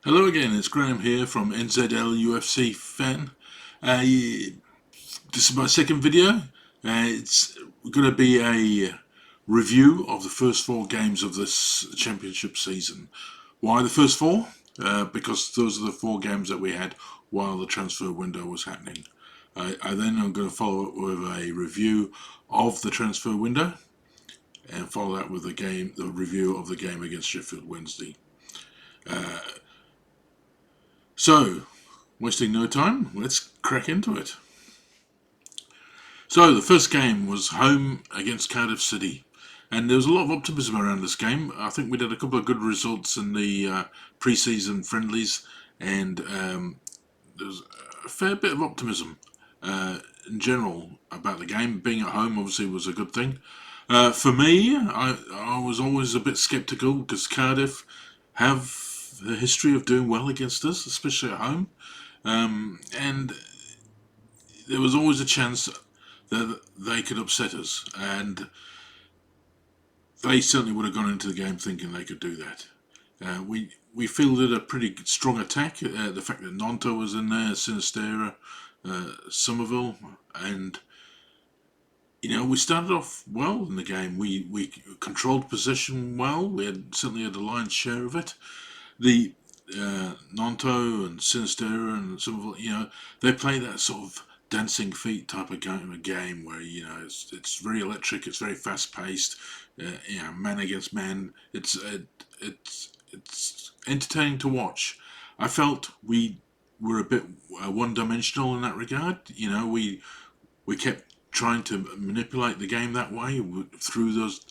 Hello again, it's Graham here from NZL UFC Fan. This is my second video. It's going to be a review of the first four games of this championship season. Why the first four? Because those are the four games that we had while the transfer window was happening. I then am going to follow up with a review of the transfer window and follow that with the review of the game against Sheffield Wednesday. So, wasting no time, let's crack into it. So, the first game was home against Cardiff City, and there was a lot of optimism around this game. I think we did a couple of good results in the pre-season friendlies, and there was a fair bit of optimism in general about the game. Being at home obviously was a good thing. For me, I was always a bit sceptical because Cardiff have the history of doing well against us, especially at home. And there was always a chance that they could upset us, and they certainly would have gone into the game thinking they could do that. We fielded a pretty strong attack. The fact that Nonto was in there, Sinistera, Somerville, and we started off well in the game. We controlled possession well. We certainly had the lion's share of it. The Nonto and Sinistera and Somerville, they play that sort of dancing feet type of game where it's very electric, it's very fast paced, man against man. It's entertaining to watch. I felt we were a bit one dimensional in that regard. We kept trying to manipulate the game that way through those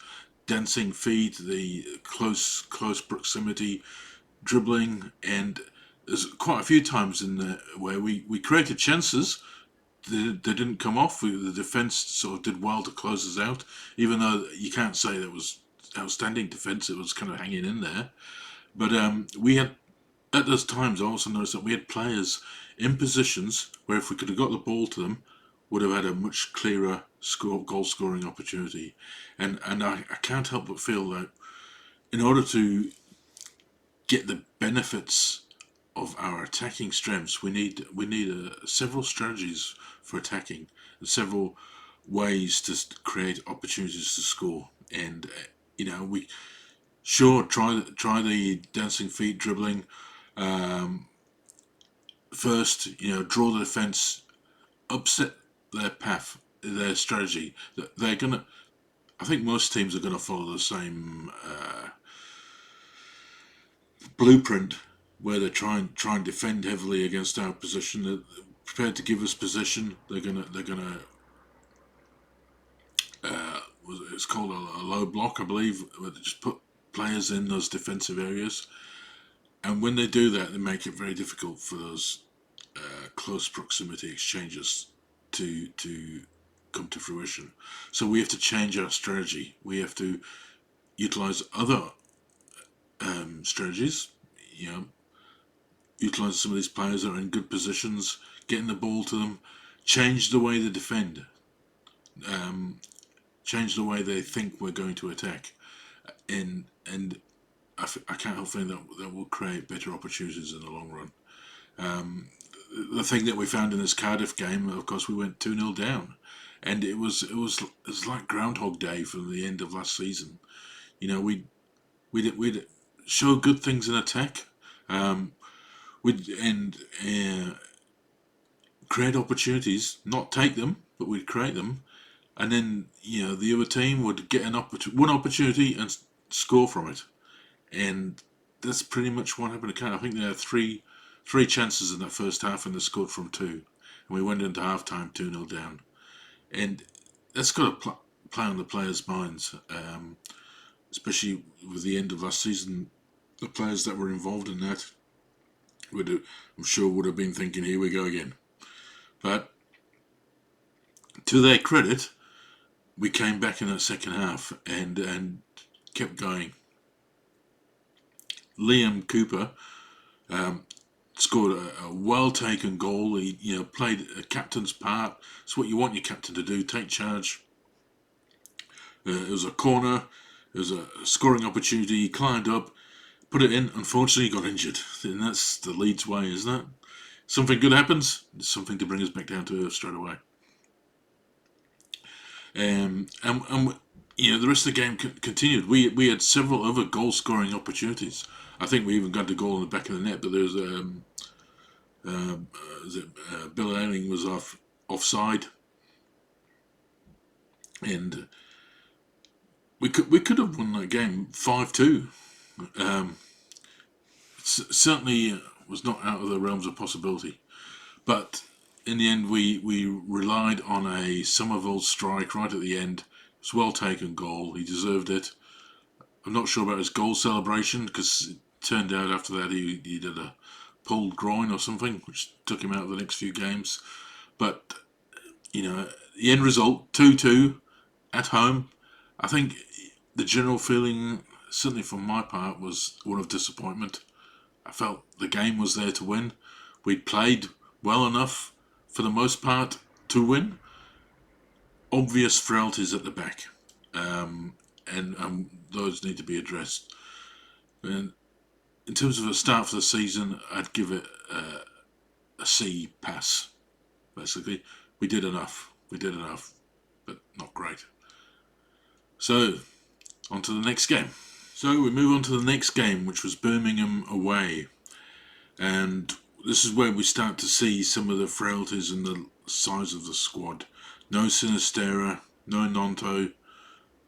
dancing feet, the close proximity dribbling, and there's quite a few times in there where we created chances. They didn't come off. The defence sort of did well to close us out, even though you can't say that was outstanding defence. It was kind of hanging in there. But we had, at those times, I also noticed that we had players in positions where if we could have got the ball to them, would have had a much clearer goal scoring opportunity. And I can't help but feel that in order to get the benefits of our attacking strengths, we need several strategies for attacking and several ways to create opportunities to score. And we sure try the dancing feet dribbling first. Draw the defense, upset their path, their strategy. They're gonna. I think most teams are going to follow the same blueprint where they try and defend heavily against our position. They're prepared to give us position. They're gonna it's called a low block, I believe, where they just put players in those defensive areas. And when they do that, they make it very difficult for those close proximity exchanges to come to fruition. So we have to change our strategy. We have to utilize other strategies. You know, utilize some of these players that are in good positions, getting the ball to them, change the way they defend, um, change the way they think we're going to attack, and I can't help feeling that will create better opportunities in the long run. Um, the thing that we found in this Cardiff game, of course, we went 2-0 down, and it was like Groundhog Day from the end of last season. We'd show good things in attack. Um, we'd and create opportunities, not take them, but we'd create them, and then the other team would get one opportunity and score from it, and that's pretty much what happened to Canada. I think they had three chances in that first half, and they scored from two, and we went into half time 2-0 down, and that's got to play on the players' minds, especially with the end of last season. The players that were involved in that I'm sure, would have been thinking, "Here we go again." But to their credit, we came back in that second half and kept going. Liam Cooper um, scored a well taken goal. He played a captain's part. It's what you want your captain to do: take charge. It was a corner. It was a scoring opportunity. He climbed up, put it in. Unfortunately, got injured, and that's the Leeds way, isn't it? Something good happens, there's something to bring us back down to earth straight away. And the rest of the game continued. We had several other goal scoring opportunities. I think we even got the goal in the back of the net, but there was Bill Ayling was offside, and we could have won that game 5-2. Certainly was not out of the realms of possibility, but in the end we relied on a Somerville strike right at the end. It was a well taken goal. He deserved it. I'm not sure about his goal celebration because it turned out after that he did a pulled groin or something, which took him out of the next few games. But the end result 2-2 at home. I think the general feeling, certainly from my part, was one of disappointment. I felt the game was there to win. We'd played well enough for the most part to win. Obvious frailties at the back, and those need to be addressed. And in terms of a start for the season, I'd give it a C pass. Basically, we did enough, but not great. So, on to the next game. So we move on to the next game, which was Birmingham away. And this is where we start to see some of the frailties in the size of the squad. No Sinistera, no Nonto,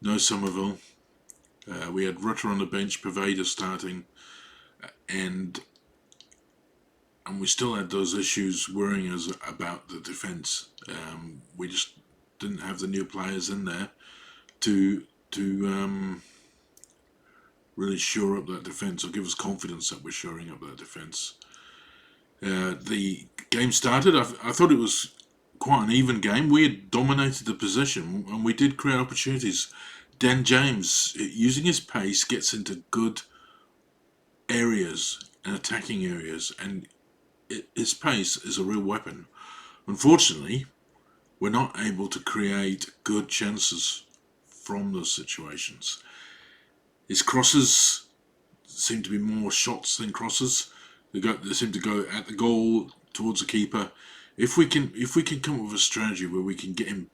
no Somerville. We had Rutter on the bench, Paveda starting, and we still had those issues worrying us about the defence. We just didn't have the new players in there to really shore up that defence or give us confidence that we're shoring up that defence. The game started. I thought it was quite an even game. We had dominated the possession and we did create opportunities. Dan James, using his pace, gets into good areas and attacking areas, and his pace is a real weapon. Unfortunately, we're not able to create good chances from those situations. His crosses seem to be more shots than crosses. They seem to go at the goal towards the keeper. If we can come up with a strategy where we can get him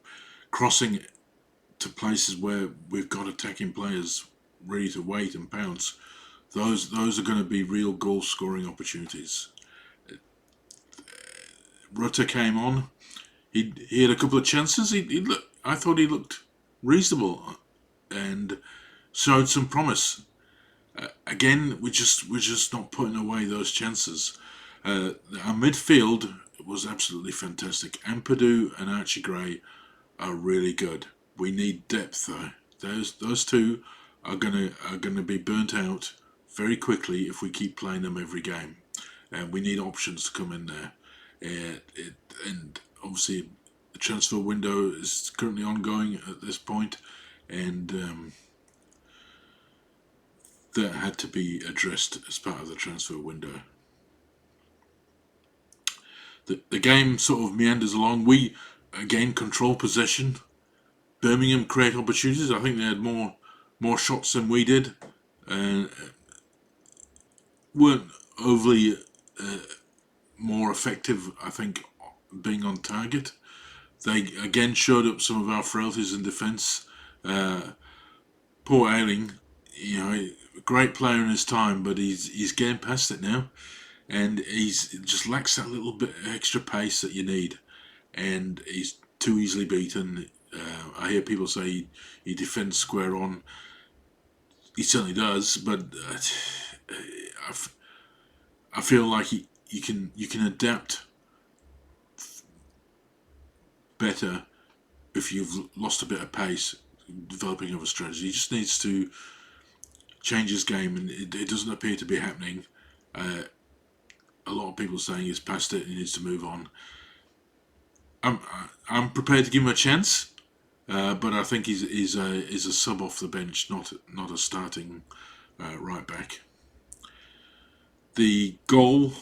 crossing to places where we've got attacking players ready to wait and pounce, those are going to be real goal scoring opportunities. Rutter came on. He had a couple of chances. I thought he looked reasonable and showed some promise. Again, we're just not putting away those chances. Our midfield was absolutely fantastic. Ampadu and Archie Gray are really good. We need depth though. Those two are gonna be burnt out very quickly if we keep playing them every game, and we need options to come in there. And obviously, the transfer window is currently ongoing at this point, and that had to be addressed as part of the transfer window. The game sort of meanders along. We again control possession. Birmingham create opportunities. I think they had more shots than we did, and weren't overly more effective. I think being on target. They again showed up some of our frailties in defence. Poor Ayling, a great player in his time, but he's getting past it now, and he's just lacks that little bit extra pace that you need, and he's too easily beaten. I hear people say he defends square on. He certainly does, but I feel like you can adapt better if you've lost a bit of pace, developing of a strategy. He just needs to change his game, and it doesn't appear to be happening. A lot of people saying he's past it and he needs to move on. I'm prepared to give him a chance, but I think he's a sub off the bench, not a starting right back. The goal,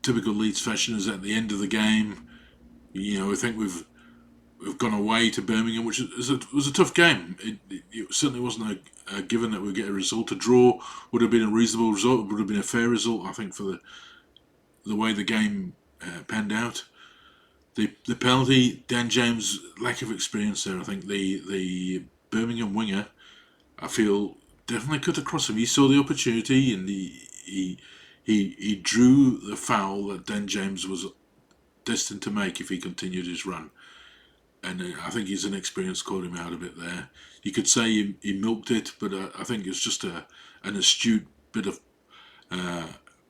typical Leeds fashion, is at the end of the game. I think we've gone away to Birmingham, which was a tough game. It certainly wasn't a given that we'd get a result. A draw would have been a reasonable result. It would have been a fair result, I think, for the way the game panned out. The penalty, Dan James' lack of experience there. I think the Birmingham winger, I feel, definitely cut across him. He saw the opportunity and he drew the foul that Dan James was destined to make if he continued his run. And I think his inexperience caught him out a bit there. You could say he milked it, but I think it's just an astute bit of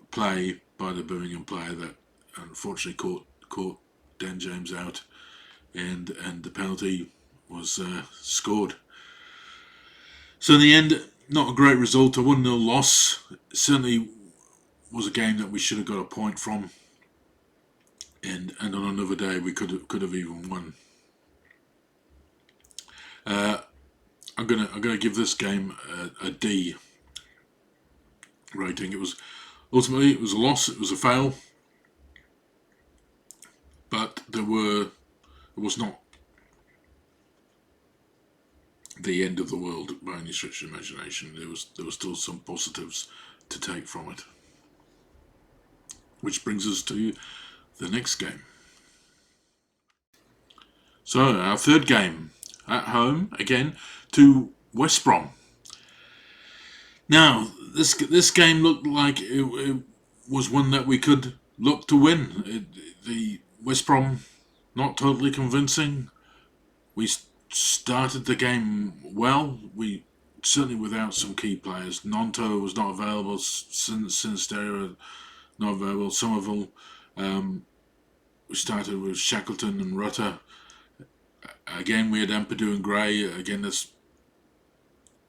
play by the Birmingham player that unfortunately caught Dan James out, and the penalty was scored. So in the end, not a great result. A 1-0 loss. Certainly was a game that we should have got a point from, and on another day we could have even won. I'm gonna give this game a D rating. It was ultimately a loss. It was a fail, but it was not the end of the world by any stretch of the imagination. There was still some positives to take from it, which brings us to the next game. So our third game at home again to West Brom. Now this game looked like it was one that we could look to win. The West Brom not totally convincing. We started the game well. We certainly without some key players. Nonto was not available. Sinisterra not available. Somerville. We started with Shackleton and Rutter. Again, we had Ampadu and Gray. Again, this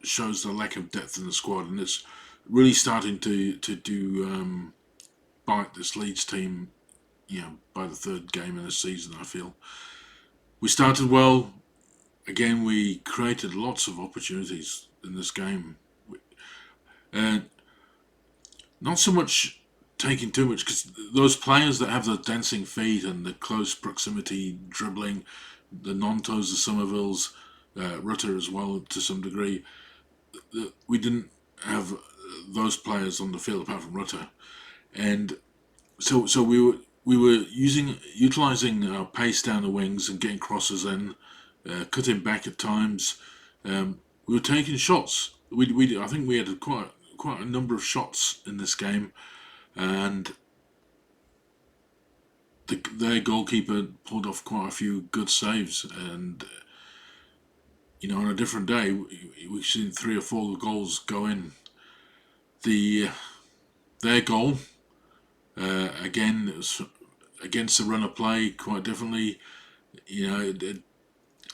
shows the lack of depth in the squad, and it's really starting to bite this Leeds team. By the third game in the season, I feel we started well. Again, we created lots of opportunities in this game. Not so much taking too much, because those players that have the dancing feet and the close proximity dribbling, the Nontos, the Somervilles, Rutter as well to some degree, we didn't have those players on the field apart from Rutter, and so we were utilising our pace down the wings and getting crosses in, cutting back at times. We were taking shots. I think we had quite a number of shots in this game, and their goalkeeper pulled off quite a few good saves. And on a different day, we've seen 3 or 4 goals go in. Their goal again, it was against the run of play quite differently.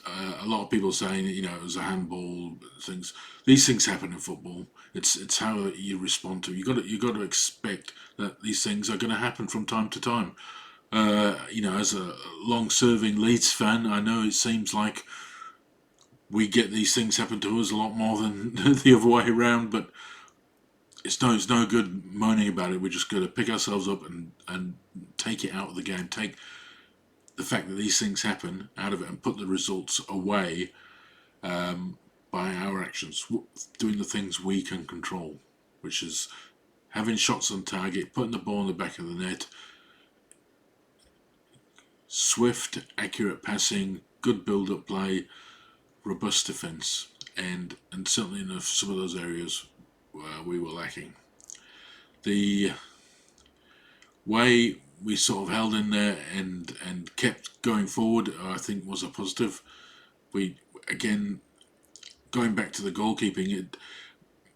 A lot of people saying it was a handball. These things happen in football. It's how you respond to. You got to expect that these things are going to happen from time to time. As a long-serving Leeds fan, I know it seems like we get these things happen to us a lot more than the other way around, but it's no good moaning about it. We just got to pick ourselves up and take it out of the game. Take the fact that these things happen out of it and put the results away by our actions, doing the things we can control, which is having shots on target, putting the ball in the back of the net, swift, accurate passing, good build-up play, robust defence, and certainly in some of those areas we were lacking. The way we sort of held in there and kept going forward, I think, was a positive. We, again, going back to the goalkeeping,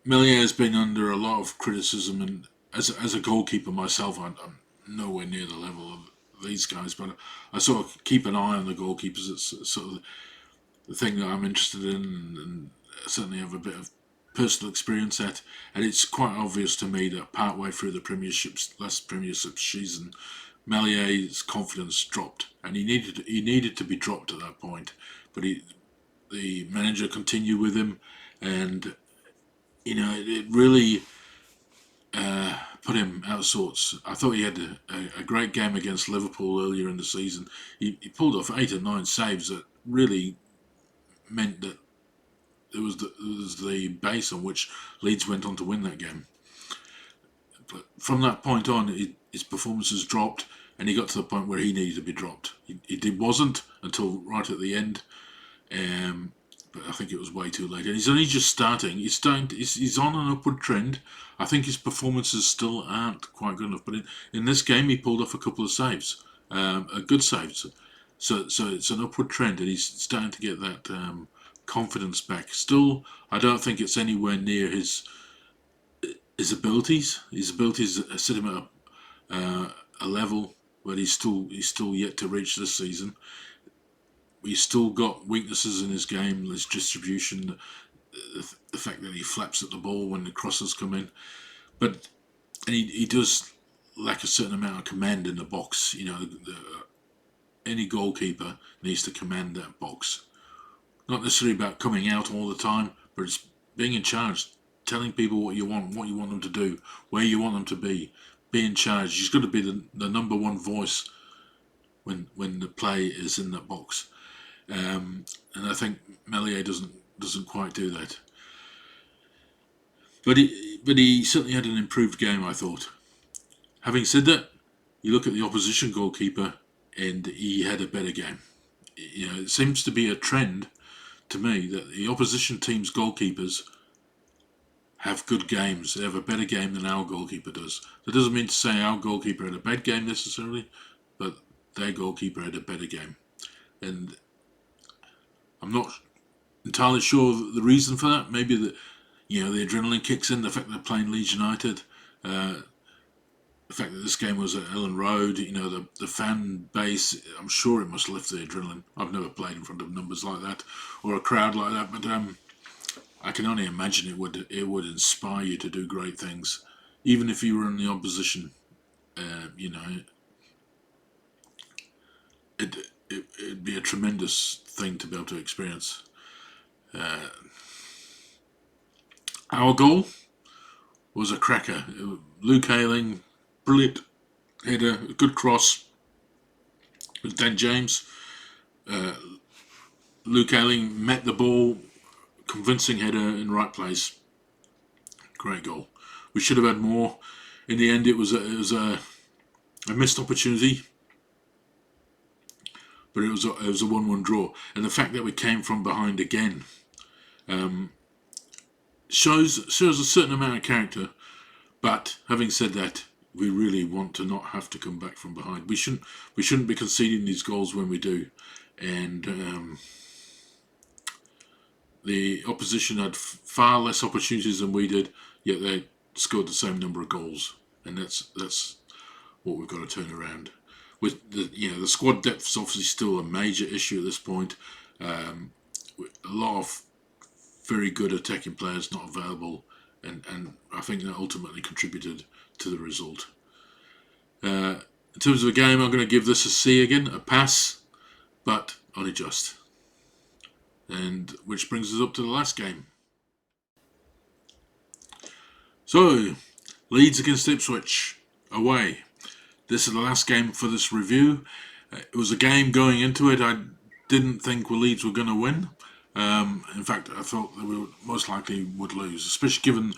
Melier has been under a lot of criticism, and as a goalkeeper myself, I'm nowhere near the level of these guys, but I sort of keep an eye on the goalkeepers. It's sort of the thing that I'm interested in, and certainly have a bit of personal experience at, and it's quite obvious to me that partway through the last Premiership season, Melier's confidence dropped, and he needed to be dropped at that point, but the manager continued with him, and it really put him out of sorts. I thought he had a great game against Liverpool earlier in the season. He pulled off 8 or 9 saves that really meant that it was the base on which Leeds went on to win that game. But from that point on, his performances dropped, and he got to the point where he needed to be dropped. He wasn't until right at the end, um, but I think it was way too late. And he's only just starting. He's on an upward trend. I think his performances still aren't quite good enough. But in this game, he pulled off a couple of saves, good saves. So it's an upward trend, and he's starting to get that confidence back. Still, I don't think it's anywhere near his abilities. His abilities set him at a level where he's still yet to reach this season. He's still got weaknesses in his game, his distribution, the fact that he flaps at the ball when the crosses come in. But and he does lack a certain amount of command in the box. Any goalkeeper needs to command that box. Not necessarily about coming out all the time, but it's being in charge, telling people what you want them to do, where you want them to be in charge. He's got to be the number one voice when the play is in that box. And I think Melier doesn't quite do that. But he certainly had an improved game, I thought. Having said that, you look at the opposition goalkeeper, and he had a better game. It seems to be a trend to me that the opposition team's goalkeepers have good games. They have a better game than our goalkeeper does. That doesn't mean to say our goalkeeper had a bad game necessarily, but their goalkeeper had a better game. And I'm not entirely sure the reason for that. Maybe the adrenaline kicks in, the fact that they're playing Leeds United, the fact that this game was at Ellen Road, the fan base, I'm sure it must lift the adrenaline. I've never played in front of numbers like that or a crowd like that, but I can only imagine it would inspire you to do great things, even if you were in the opposition. It'd be a tremendous thing to be able to experience. Our goal was a cracker. Luke Ayling, brilliant header, good cross with Dan James. Luke Ayling met the ball, convincing header in right place. Great goal. We should have had more. In the end, it was a missed opportunity, but it was a 1-1 draw. And the fact that we came from behind again shows a certain amount of character. But having said that, we really want to not have to come back from behind. We shouldn't be conceding these goals when we do. And the opposition had far less opportunities than we did, yet they scored the same number of goals, and that's what we've got to turn around. With the squad depth is obviously still a major issue at this point. A lot of very good attacking players not available, and I think that ultimately contributed to the result. In terms of a game, I'm going to give this a C again, a pass, but only just. And which brings us up to the last game. So, Leeds against Ipswich, away. This is the last game for this review. It was a game going into it I didn't think Leeds were going to win. In fact, I thought they most likely would lose, especially given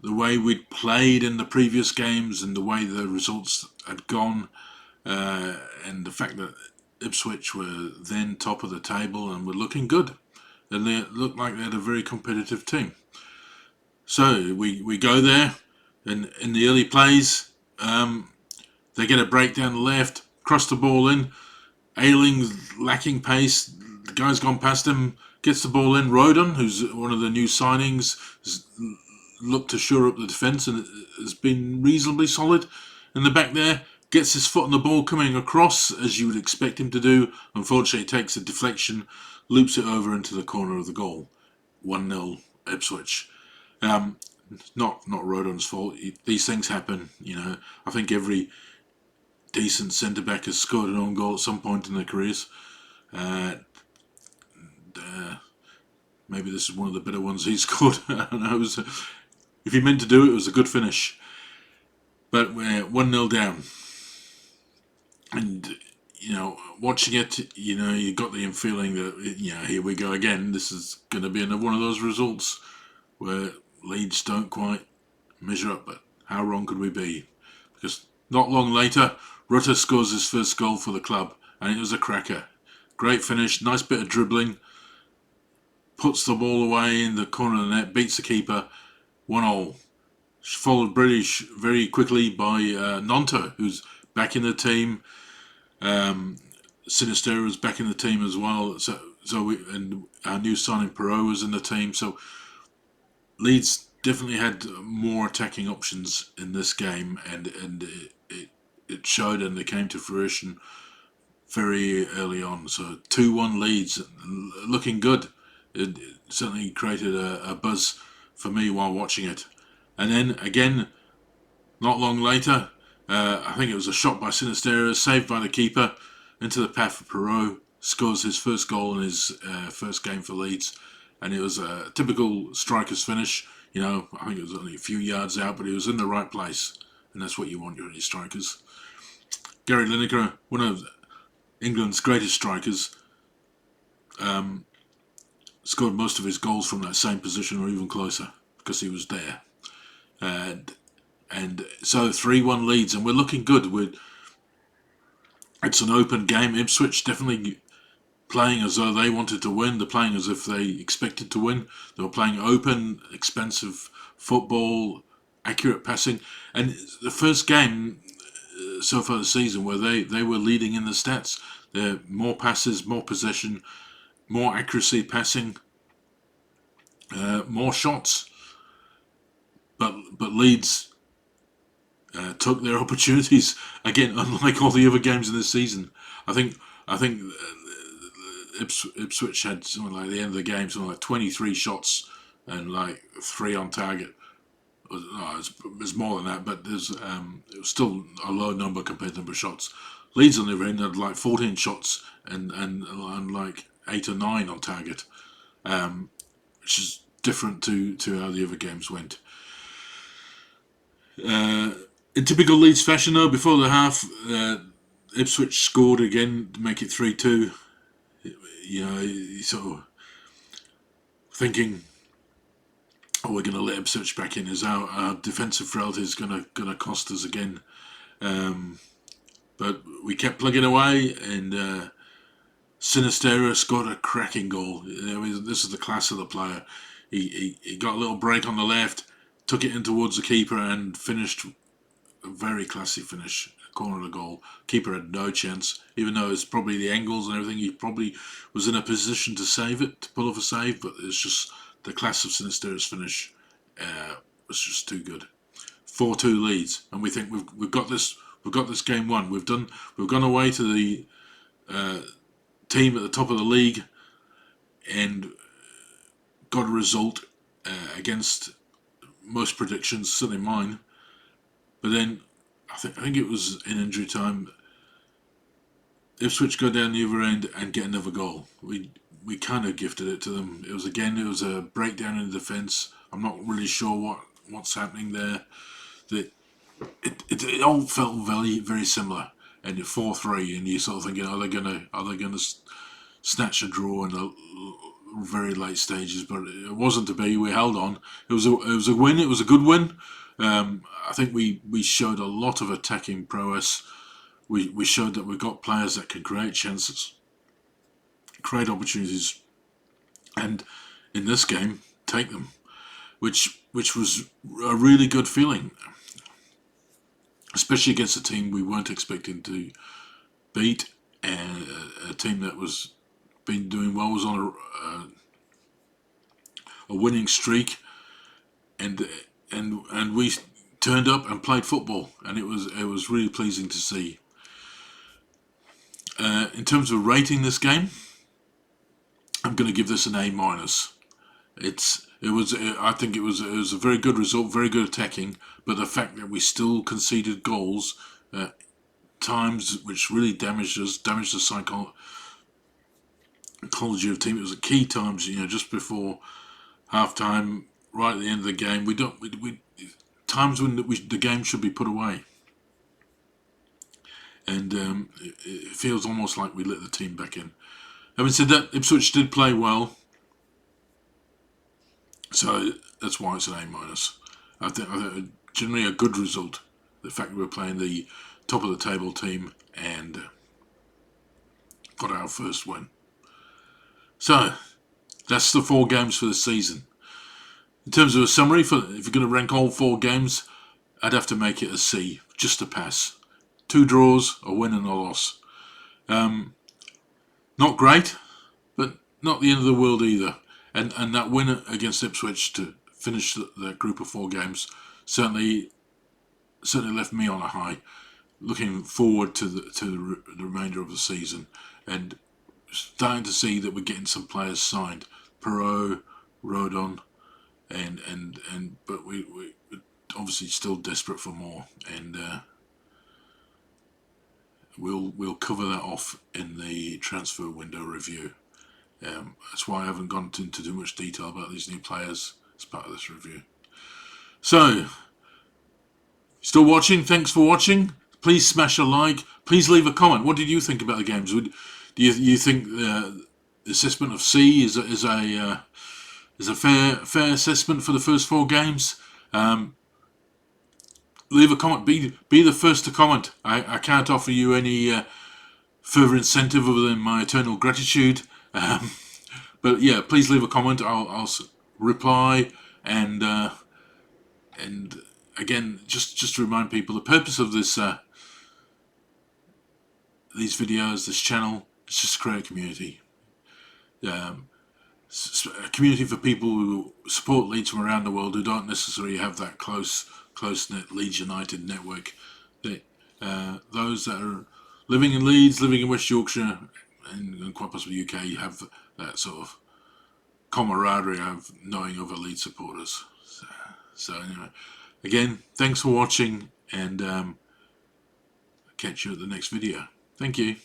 the way we'd played in the previous games and the way the results had gone, and the fact that Ipswich were then top of the table and were looking good. And they looked like they had a very competitive team. So we go there, and in the early plays, they get a break down the left, cross the ball in. Ayling's lacking pace. The guy's gone past him, gets the ball in. Rodon, who's one of the new signings, has looked to shore up the defence and has been reasonably solid in the back there. Gets his foot on the ball coming across, as you would expect him to do. Unfortunately, takes a deflection, loops it over into the corner of the goal. 1-0 Ipswich. Not Rodon's fault. These things happen. I think every decent centre-back has scored an own goal at some point in their careers. Maybe this is one of the better ones he's scored. I don't know. If he meant to do it, it was a good finish. But we're 1-0 down, and watching it, you got the feeling that here we go again. This is going to be another one of those results where Leeds don't quite measure up. But how wrong could we be? Because not long later, Rutter scores his first goal for the club, and it was a cracker. Great finish, nice bit of dribbling, puts the ball away in the corner of the net, beats the keeper, 1-0. Followed British very quickly by Nonto, who's back in the team. Sinister was back in the team as well. And our new signing Perot was in the team. So Leeds definitely had more attacking options in this game, and it showed, and they came to fruition very early on. So 2-1 Leeds, looking good. It certainly created a buzz for me while watching it. And then again, not long later, I think it was a shot by Sinistera, saved by the keeper, into the path of Perot, scores his first goal in his first game for Leeds. And it was a typical striker's finish. I think it was only a few yards out, but he was in the right place. And that's what you want your strikers. Gary Lineker, one of England's greatest strikers, scored most of his goals from that same position or even closer because he was there. And so 3-1 Leeds, and we're looking good. It's an open game. Ipswich definitely playing as though they wanted to win. They're playing as if they expected to win. They were playing open, expensive football, accurate passing. And the first game so far this season where they were leading in the stats. They're more passes, more possession, more accuracy passing, more shots. But Leeds took their opportunities again, unlike all the other games in this season. I think Ipswich had something like the end of the game, something like 23 shots and like 3 on target. No, it's more than that, but it was still a low number compared to the number of shots. Leeds on the other end had like 14 shots and like 8 or 9 on target, which is different to how the other games went. In typical Leeds fashion, though, before the half, Ipswich scored again to make it 3-2. Sort of thinking, "Oh, we're going to let Ipswich back in. Is our defensive frailty is going to cost us again?" But we kept plugging away, and Sinistera scored a cracking goal. This is the class of the player. He got a little break on the left, took it in towards the keeper, and finished a very classy finish. Corner of the goal. Keeper had no chance, even though it's probably the angles and everything. He probably was in a position to save it, to pull off a save, but it's just the class of Sinistera's finish was just too good. 4-2 Leeds, and we think we've got this. We've got this game won. We've gone away to the team at the top of the league and got a result against most predictions, certainly mine. But then I think it was in injury time. Ipswich go down the other end and get another goal. We kind of gifted it to them. It was a breakdown in the defence. I'm not really sure what's happening there. It all felt very very similar. And you're 4-3, and you're sort of thinking, are they gonna snatch a draw in the very late stages? But it wasn't to be. We held on. It was a win. It was a good win. I think we showed a lot of attacking prowess. We showed that we've got players that can create chances, create opportunities, and in this game take them, which was a really good feeling, especially against a team we weren't expecting to beat, and a team that was been doing well, was on a winning streak, and we turned up and played football, and it was really pleasing to see. In terms of rating this game, I'm going to give this an A minus. I think it was a very good result, very good attacking, but the fact that we still conceded goals at times which really damaged the psychology of the team. It was at key times, just before half time, right at the end of the game. times when the game should be put away. And it feels almost like we let the team back in. Having said that, Ipswich did play well, so that's why it's an A-. I think generally a good result. The fact that we're playing the top of the table team and got our first win. So that's the 4 games for the season. In terms of a summary, if you're going to rank all 4 games, I'd have to make it a C, just a pass. 2 draws, a win and a loss. Not great, but not the end of the world either. And that win against Ipswich to finish that group of 4 games certainly left me on a high. Looking forward to the remainder of the season and starting to see that we're getting some players signed. Perot, Rodon, but we're obviously still desperate for more, and we'll cover that off in the transfer window review. That's why I haven't gone into too much detail about these new players as part of this review. So, still watching? Thanks for watching. Please smash a like. Please leave a comment. What did you think about the games? Do you think the assessment of C is a fair assessment for the first 4 games? Leave a comment. Be the first to comment. I can't offer you any further incentive other than my eternal gratitude. But yeah, please leave a comment. I'll reply, and again, just to remind people, the purpose of this these videos, this channel, is just to create a community. A community for people who support Leeds from around the world, who don't necessarily have that close-knit Leeds United network. Those that are living in Leeds, living in West Yorkshire, and quite possibly UK, have that sort of camaraderie of knowing other Leeds supporters. So anyway, again, thanks for watching, and catch you at the next video. Thank you.